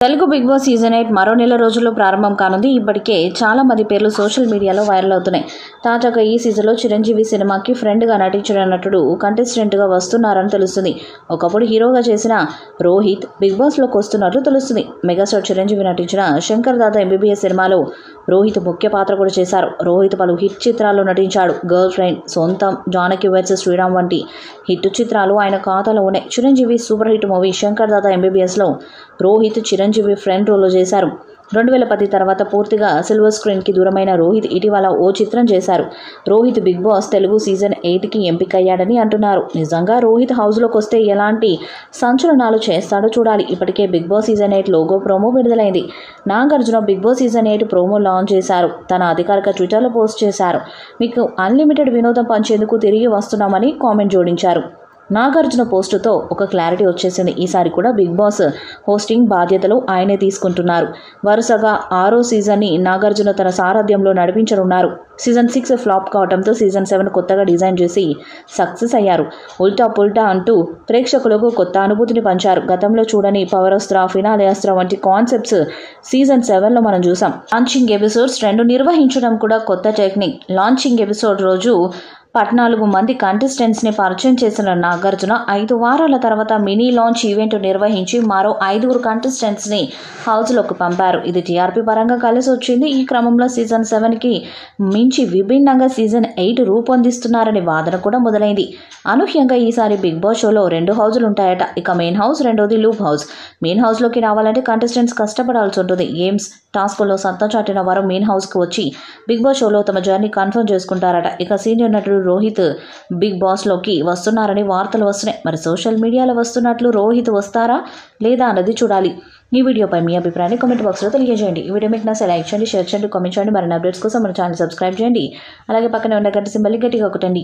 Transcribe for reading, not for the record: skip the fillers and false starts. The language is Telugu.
తెలుగు బిగ్ బాస్ సీజన్ 8 మరో నెల రోజుల్లో ప్రారంభం కానుంది. ఇప్పటికే చాలా మంది పేర్లు సోషల్ మీడియాలో వైరల్ అవుతున్నాయి. తాజాగా ఈ సీజన్లో చిరంజీవి సినిమాకి ఫ్రెండ్గా నటించిన నటుడు కంటెస్టెంట్గా వస్తున్నారని తెలుస్తుంది. ఒకప్పుడు హీరోగా చేసిన రోహిత్ బిగ్ బాస్లోకి వస్తున్నట్లు తెలుస్తుంది. మెగాస్టార్ చిరంజీవి నటించిన శంకర్ దాదా ఎంబీబీఎస్ సినిమాలో రోహిత్ ముఖ్య పాత్ర కూడా చేశారు. రోహిత్ పలు హిట్ చిత్రాల్లో నటించాడు. గర్ల్ ఫ్రెండ్, సొంతం, జానకి వర్సెస్ శ్రీరామ్ వంటి హిట్ చిత్రాలు ఆయన ఖాతాలో ఉన్నాయి. Chiranjeevi super hit movie Shankar Dada ఎంబీబీఎస్లో రోహిత్ చిరంజీవి ఫ్రెండ్ రోల్లో చేశారు. 2010 తర్వాత పూర్తిగా సిల్వర్ స్క్రీన్కి దూరమైన రోహిత్ ఇటీవల ఓ చిత్రం చేశారు. Rohit Bigg Boss Telugu season 8కి ఎంపికయ్యాడని అంటున్నారు. నిజంగా రోహిత్ హౌస్లోకి వస్తే ఎలాంటి సంచలనాలు చేస్తాడో చూడాలి. ఇప్పటికే Bigg Boss season 8 logo promo విడుదలైంది. Nagarjuna Bigg Boss season 8 promo launch చేశారు. తన అధికారిక ట్విట్టర్లో పోస్ట్ చేశారు. మీకు అన్లిమిటెడ్ వినోదం పంచేందుకు తిరిగి వస్తున్నామని కామెంట్ జోడించారు. నాగార్జున పోస్టుతో ఒక క్లారిటీ వచ్చేసింది. ఈసారి కూడా బిగ్ బాస్ హోస్టింగ్ బాధ్యతలు ఆయనే తీసుకుంటున్నారు. వరుసగా 6వ సీజన్ని నాగార్జున తన సారథ్యంలో నడిపించనున్నారు. సీజన్ 6 ఫ్లాప్ కావడంతో సీజన్ 7 కొత్తగా డిజైన్ చేసి సక్సెస్ అయ్యారు. ఉల్టా పుల్టా అంటూ ప్రేక్షకులకు కొత్త అనుభూతిని పంచారు. గతంలో చూడని పవర్ అస్త్ర, ఫినాలే అస్త్ర వంటి కాన్సెప్ట్స్ సీజన్ 7లో మనం చూసాం. లాంచింగ్ ఎపిసోడ్స్ 2 నిర్వహించడం కూడా కొత్త టెక్నిక్. లాంచింగ్ ఎపిసోడ్ రోజు 14 మంది కంటెస్టెంట్స్ని పరిచయం చేసిన నాగార్జున 5 వారాల తర్వాత మినీ లాంచ్ ఈవెంట్ నిర్వహించి మరో 5 కంటెస్టెంట్స్ని హౌస్లోకి పంపారు. ఇది టీఆర్పీ పరంగా కలిసి వచ్చింది. ఈ క్రమంలో సీజన్ 7కి మించి విభిన్నంగా సీజన్ 8 రూపొందిస్తున్నారనే వాదన కూడా మొదలైంది. అనూహ్యంగా ఈసారి బిగ్ బాస్ షోలో 2 హౌజులు ఉంటాయట. ఇక మెయిన్ హౌస్, రెండోది లూప్ హౌస్. మెయిన్ హౌస్లోకి రావాలంటే కంటెస్టెంట్స్ కష్టపడాల్సి ఉంటుంది. గేమ్స్, టాస్కుల్లో సత్తా చాటిన వారు మెయిన్ హౌస్కి వచ్చి బిగ్ బాస్ షోలో తమ జర్నీ కన్ఫర్మ్ చేసుకుంటారట. ఇక సీనియర్ నటుడు రోహిత్ బిగ్ బాస్లోకి వస్తున్నారని వార్తలు వస్తున్నాయి. మరి సోషల్ మీడియాలో వస్తున్నట్లు రోహిత్ వస్తారా లేదా అన్నది చూడాలి. ఈ వీడియోపై మీ అభిప్రాయాన్ని కామెంట్ బాక్స్లో తెలియజేయండి. ఈ వీడియో మీకు నచ్చితే లైక్ చేయండి, షేర్ చేయండి, కామెంట్ చేయండి. మరిన్ని అప్డేట్స్ కోసం మన ఛానల్ సబ్స్క్రైబ్ చేయండి. అలాగే పక్కనే ఉన్న గంట సింబల్ని గట్టిగా కొట్టండి.